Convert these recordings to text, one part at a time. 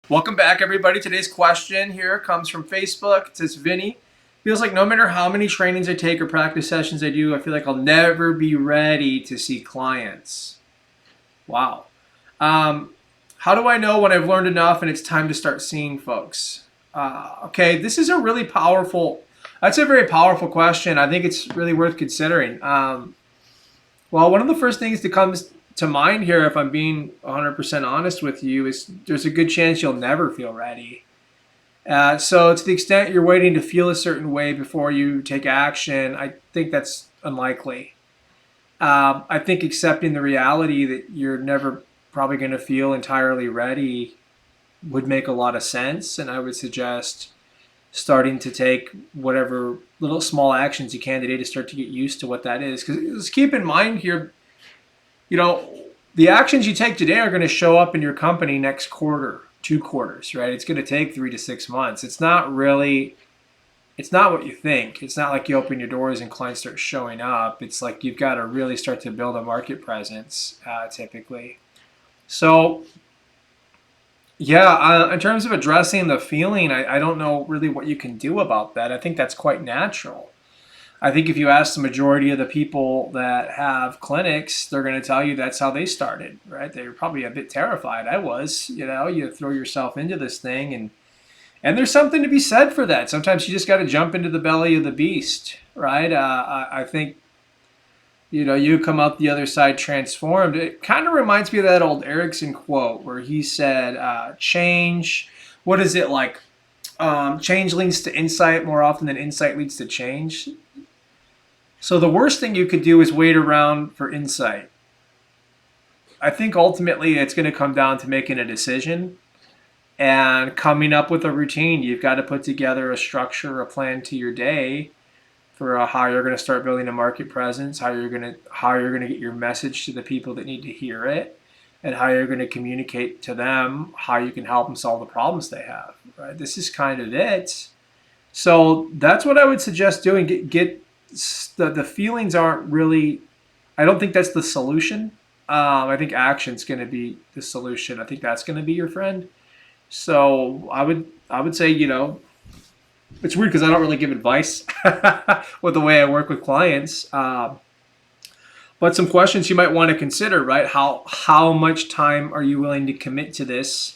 Welcome back, everybody. Today's question here comes from Facebook. It says, Vinny, feels like no matter how many trainings I take or practice sessions I do, I feel like I'll never be ready to see clients. Wow. Um, how do I know when I've learned enough and it's time to start seeing folks? Okay, this is a really powerful, that's a very powerful question. I think it's really worth considering. Well, one of the first things that comes to mind here, if I'm being 100% honest with you, is there's a good chance you'll never feel ready. So, to the extent you're waiting to feel a certain way before you take action, I think that's unlikely. I think accepting the reality that you're never probably going to feel entirely ready would make a lot of sense. And I would suggest starting to take whatever little small actions you can today to start to get used to what that is. Because keep in mind here, you know, the actions you take today are going to show up in your company next quarter, 2 quarters, right? It's going to take 3 to 6 months. It's not what you think. It's not like you open your doors and clients start showing up. It's like you've got to really start to build a market presence, typically. So, yeah, in terms of addressing the feeling, I don't know really what you can do about that. I think that's quite natural. I think if you ask the majority of the people that have clinics, they're going to tell you that's how they started, right? They were probably a bit terrified. I was, you throw yourself into this thing, and there's something to be said for that. Sometimes you just got to jump into the belly of the beast, right? I think, you come out the other side transformed. It kind of reminds me of that old Erickson quote where he said, change, what is it like? Change leads to insight more often than insight leads to change. So the worst thing you could do is wait around for insight. I think ultimately it's going to come down to making a decision and coming up with a routine. You've got to put together a structure, a plan to your day for how you're going to start building a market presence, how you're going to get your message to the people that need to hear it, and how you're going to communicate to them how you can help them solve the problems they have. Right? This is kind of it. So that's what I would suggest doing. Get the feelings aren't really. I don't think that's the solution. I think action's going to be the solution. I think that's going to be your friend. So I would say it's weird because I don't really give advice with the way I work with clients. But some questions you might want to consider, right? How much time are you willing to commit to this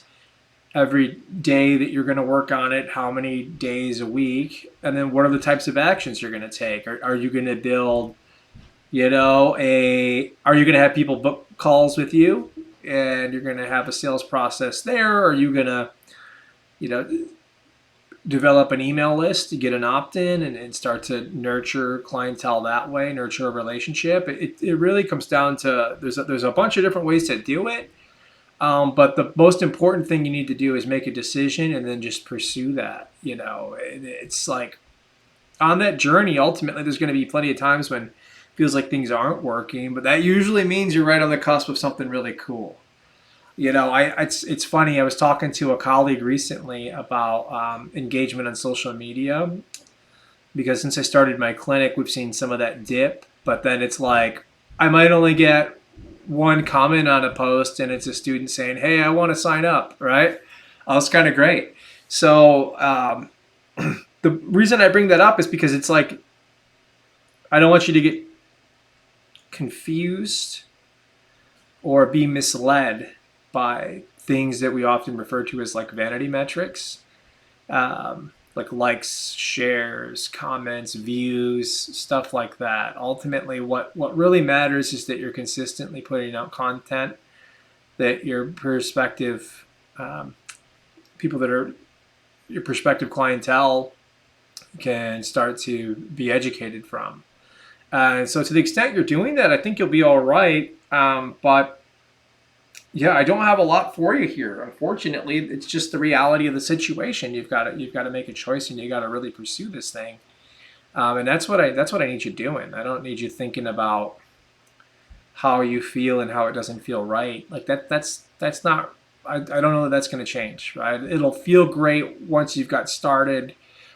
every day that you're going to work on it? How many days a week? And then what are the types of actions you're going to take? Are you going to build, are you going to have people book calls with you and you're going to have a sales process there? Or are you going to, you know, develop an email list to get an opt-in and start to nurture clientele that way, nurture a relationship? It really comes down to there's a bunch of different ways to do it. But the most important thing you need to do is make a decision and then just pursue that. It's like on that journey, ultimately, there's going to be plenty of times when it feels like things aren't working, but that usually means you're right on the cusp of something really cool. It's funny. I was talking to a colleague recently about engagement on social media because since I started my clinic, we've seen some of that dip. But then it's like I might only get one comment on a post, and it's a student saying, "Hey, I want to sign up." Right? Oh, it's kind of great. So the reason I bring that up is because it's like I don't want you to get confused or be misled by things that we often refer to as like vanity metrics, like likes, shares, comments, views, stuff like that. Ultimately, what really matters is that you're consistently putting out content that your prospective people that are your prospective clientele can start to be educated from. So to the extent you're doing that, I think you'll be all right. But yeah, I don't have a lot for you here. Unfortunately, it's just the reality of the situation. You've got to make a choice, and you got to really pursue this thing. And that's what I need you doing. I don't need you thinking about how you feel and how it doesn't feel right. Like that's not. I don't know that that's going to change. Right? It'll feel great once you've got started.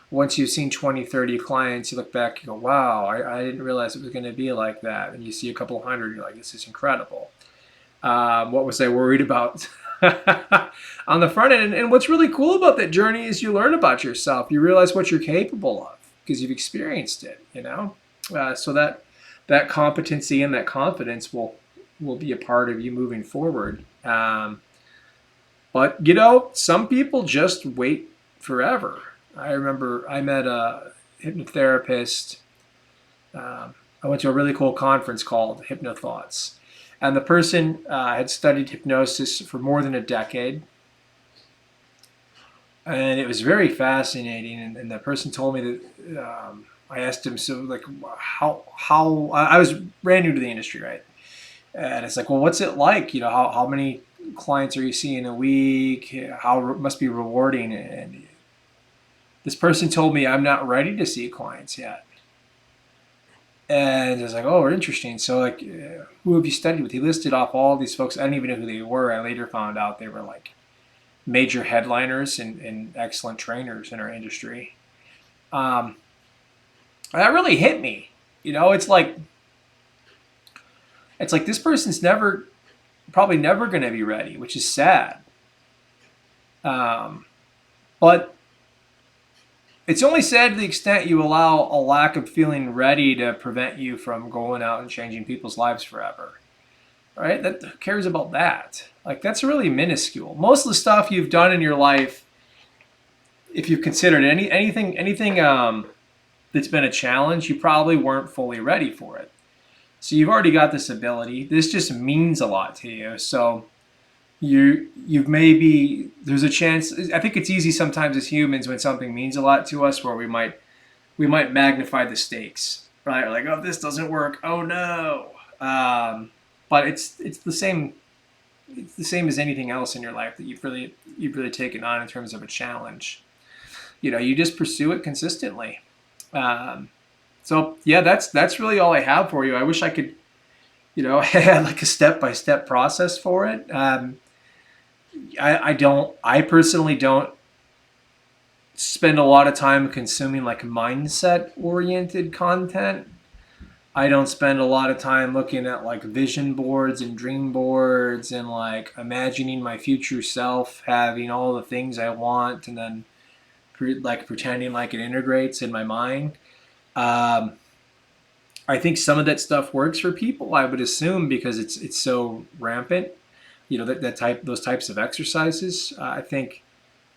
Once you've seen 20, 30 clients, you look back, you go, wow, I didn't realize it was going to be like that. And you see a couple hundred, you're like, this is incredible. What was I worried about on the front end. And what's really cool about that journey is you learn about yourself. You realize what you're capable of because you've experienced it, so that competency and that confidence will be a part of you moving forward. But some people just wait forever. I remember I met a hypnotherapist. I went to a really cool conference called Hypnothoughts. And the person had studied hypnosis for more than a decade. And it was very fascinating. And the person told me that I asked him, so like, how I was brand new to the industry, right? And it's like, well, what's it like? How many clients are you seeing a week? How it must be rewarding. And this person told me, I'm not ready to see clients yet. And I was like, oh, interesting. So like, who have you studied with? He listed off all these folks. I didn't even know who they were. I later found out they were like major headliners and excellent trainers in our industry. That really hit me. It's like this person's probably never going to be ready, which is sad. But it's only sad to the extent you allow a lack of feeling ready to prevent you from going out and changing people's lives forever. Right? Who cares about that? Like, that's really minuscule. Most of the stuff you've done in your life, if you've considered anything that's been a challenge, you probably weren't fully ready for it. So you've already got this ability. This just means a lot to you. So you've maybe, there's a chance. I think it's easy sometimes as humans when something means a lot to us where we might magnify the stakes, right? Like, oh, this doesn't work. Oh no. But it's the same. It's the same as anything else in your life that you've really taken on in terms of a challenge. You just pursue it consistently. So yeah, that's really all I have for you. I wish I could, I had like a step-by-step process for it. I personally don't spend a lot of time consuming like mindset-oriented content. I don't spend a lot of time looking at like vision boards and dream boards and like imagining my future self having all the things I want and then pretending like it integrates in my mind. I think some of that stuff works for people, I would assume, because it's so rampant. Those types of exercises. I think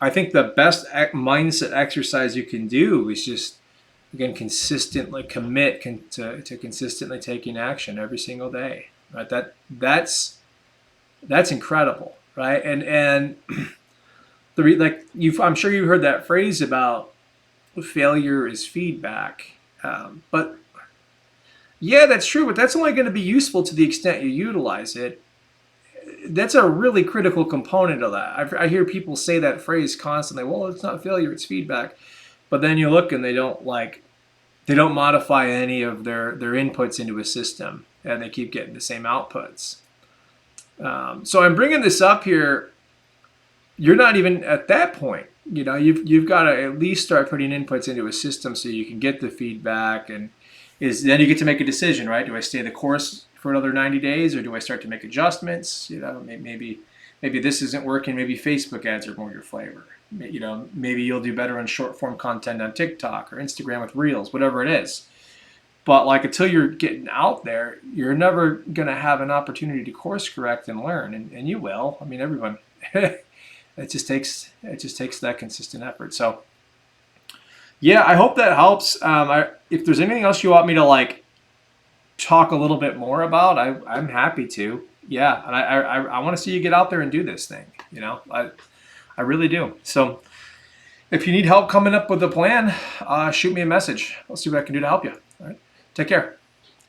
the best mindset exercise you can do is just, again, consistently commit to consistently taking action every single day. Right? That's incredible, right? And I'm sure you heard that phrase about failure is feedback. But yeah, that's true, but that's only going to be useful to the extent you utilize it. That's a really critical component of that. I hear people say that phrase constantly. Well, it's not failure, it's feedback. But then you look and they don't modify any of their inputs into a system, and they keep getting the same outputs. So I'm bringing this up here. You're not even at that point. You've got to at least start putting inputs into a system so you can get the feedback, and then you get to make a decision, right? Do I stay the course for another 90 days, or do I start to make adjustments? Maybe this isn't working. Maybe Facebook ads are more your flavor. Maybe you'll do better on short form content on TikTok or Instagram with Reels, whatever it is. But like, until you're getting out there, you're never going to have an opportunity to course correct and learn, and you will. I mean, everyone. It just takes that consistent effort. So yeah, I hope that helps. If there's anything else you want me to like talk a little bit more about, I'm happy to. Yeah, and I want to see you get out there and do this thing. I really do. So if you need help coming up with a plan, shoot me a message. I'll see what I can do to help you. All right, take care.